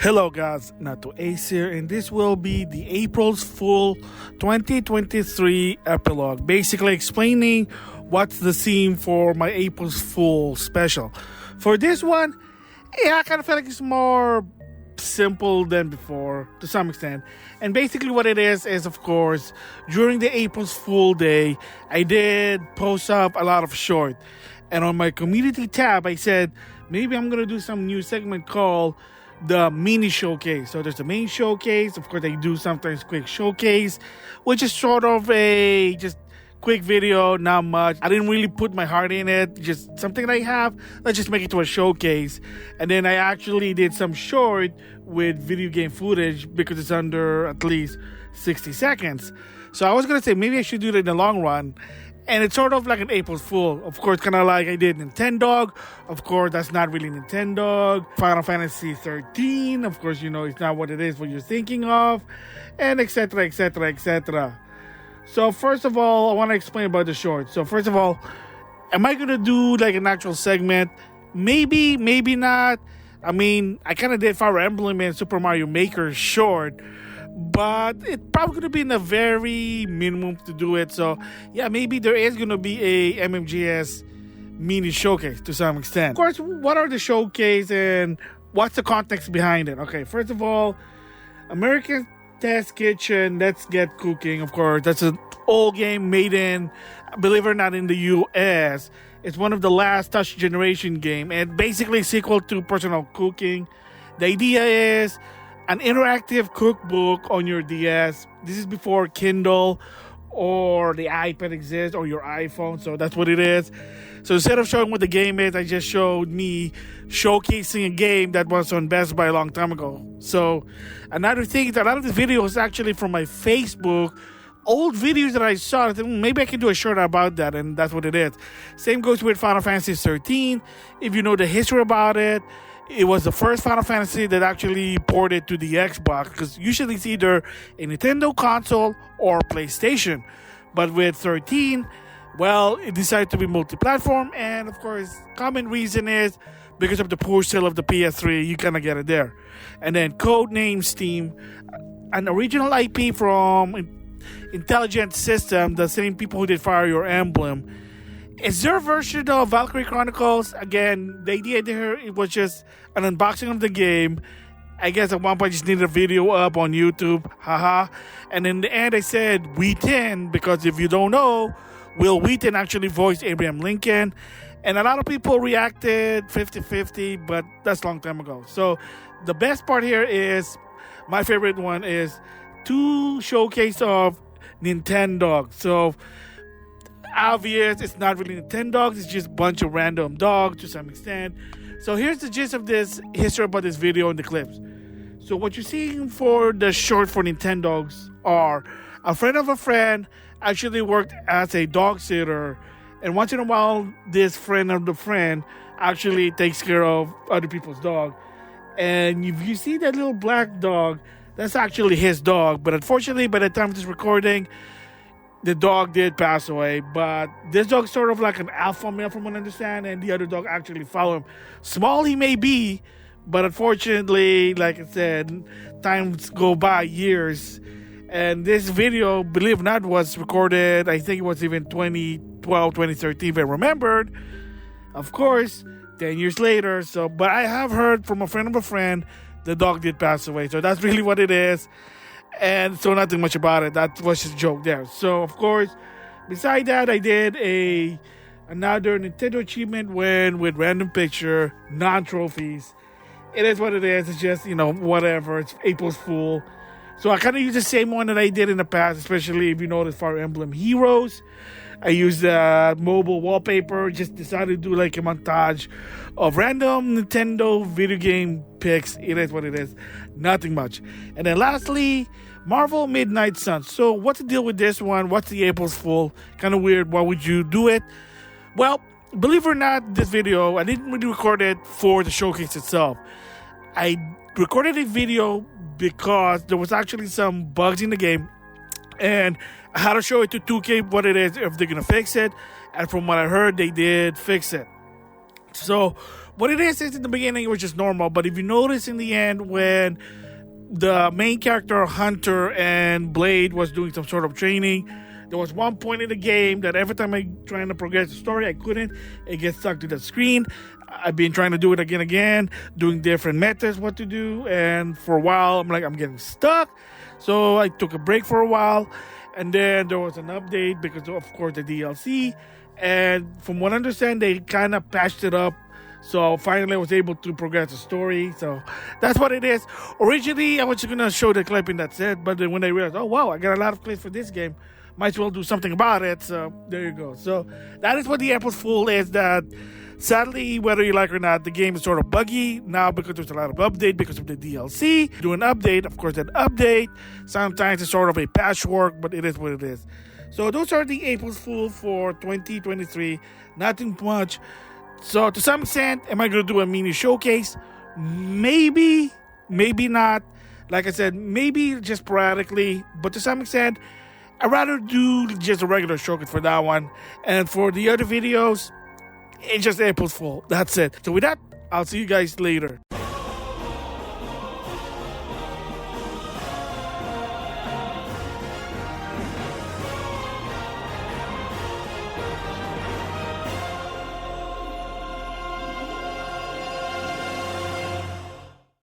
Hello guys, Nato Ace here, and this will be the April's Fool 2023 epilogue, basically explaining what's the theme for my April's Fool special. For this one, I kind of feel like it's more simple than before to some extent. And basically what it is of course, during the April's Fool day, I did post up a lot of short. And on my community tab, I said, maybe I'm going to do some new segment called the mini showcase. So there's the main showcase. Of course, I do sometimes quick showcase, which is sort of a just quick video, not much. I didn't really put my heart in it. Just something that I have. Let's just make it to a showcase. And then I actually did some short with video game footage because it's under at least 60 seconds. So I was going to say maybe I should do it in the long run. And it's sort of like an April's Fool. Of course, kind of like I did Nintendo. Of course, that's not really Nintendo. Final Fantasy 13. Of course, it's not what it is, what you're thinking of. And etc, etc, etc. So first of all, I want to explain about the short. So first of all, am I going to do like an actual segment? Maybe, maybe not. I mean, I kind of did Fire Emblem and Super Mario Maker short. But it's probably going to be in a very minimum to do it. So, yeah, maybe there is going to be a MmGS mini showcase to some extent. Of course, what are the showcase and what's the context behind it? Okay, first of all, American Test Kitchen, Let's Get Cooking. Of course, that's an old game made in, believe it or not, in the US. It's one of the last touch generation game and basically a sequel to Personal Cooking. The idea is an interactive cookbook on your DS. This is before Kindle or the iPad exists or your iPhone. So that's what it is. So instead of showing what the game is, I just showed me showcasing a game that was on Best Buy a long time ago. So another thing is a lot of the videos is actually from my Facebook. Old videos that I saw, I think maybe I can do a short about that, and that's what it is. Same goes with Final Fantasy 13. If you know the history about it, it was the first Final Fantasy that actually ported to the Xbox, because usually it's either a Nintendo console or PlayStation. But with 13, well, it decided to be multi-platform, and of course, common reason is because of the poor sale of the PS3, you kind of get it there. And then Codename Steam, an original IP from Intelligent System, the same people who did Fire Emblem. Is there a version of Valkyrie Chronicles? Again, the idea there, it was just an unboxing of the game. I guess at one point I just needed a video up on YouTube. Haha. And in the end I said Wheaton, because if you don't know, Will Wheaton actually voiced Abraham Lincoln. And a lot of people reacted 50-50, but that's a long time ago. So the best part here is, my favorite one is two showcase of Nintendo. So obvious, it's not really Nintendo, it's just a bunch of random dogs to some extent. So here's the gist of this history about this video and the clips. So what you're seeing for the short for Nintendogs are a friend of a friend actually worked as a dog sitter, and once in a while this friend of the friend actually takes care of other people's dog. And if you see that little black dog, that's actually his dog. But unfortunately, by the time of this recording, the dog did pass away, but this dog's sort of like an alpha male from what I understand, and the other dog actually followed him. Small he may be, but unfortunately, like I said, times go by, years. And this video, believe it or not, was recorded, I think it was even 2012, 2013, if I remembered. Of course, 10 years later. So, but I have heard from a friend of a friend, the dog did pass away. So that's really what it is. And so nothing much about it. That was just a joke there. So of course, beside that, I did another Nintendo achievement win with random picture, non-trophies. It is what it is. It's just, whatever. It's April's Fool. So I kind of use the same one that I did in the past, especially if you notice Fire Emblem Heroes. I used mobile wallpaper, just decided to do like a montage of random Nintendo video game picks. It is what it is. Nothing much. And then lastly, Marvel Midnight Suns. So what's the deal with this one? What's the April's Fool? Kind of weird. Why would you do it? Well, believe it or not, this video, I didn't really record it for the showcase itself. I recorded a video because there was actually some bugs in the game, and I had to show it to 2K what it is, if they're going to fix it. And from what I heard, they did fix it. So what it is in the beginning, it was just normal. But if you notice in the end, when the main character Hunter and Blade was doing some sort of training, there was one point in the game that every time I trying to progress the story, I couldn't. It gets stuck to the screen. I've been trying to do it again, doing different methods, what to do. And for a while, I'm getting stuck. So I took a break for a while. And then there was an update because, of course, the DLC. And from what I understand, they kind of patched it up. So finally I was able to progress the story. So that's what it is. Originally, I was just going to show the clip and that's it. But then when I realized, oh, wow, I got a lot of clips for this game, might as well do something about it. So there you go. So that is what the April Fool is, that sadly, whether you like it or not, the game is sort of buggy now because there's a lot of update because of the DLC. Do an update, of course, that update. Sometimes it's sort of a patchwork, but it is what it is. So those are the April Fool for 2023. Nothing much. So to some extent, am I going to do a mini showcase? Maybe, maybe not. Like I said, maybe just sporadically. But to some extent, I'd rather do just a regular showcase for that one. And for the other videos, it's just April Fool. That's it. So with that, I'll see you guys later.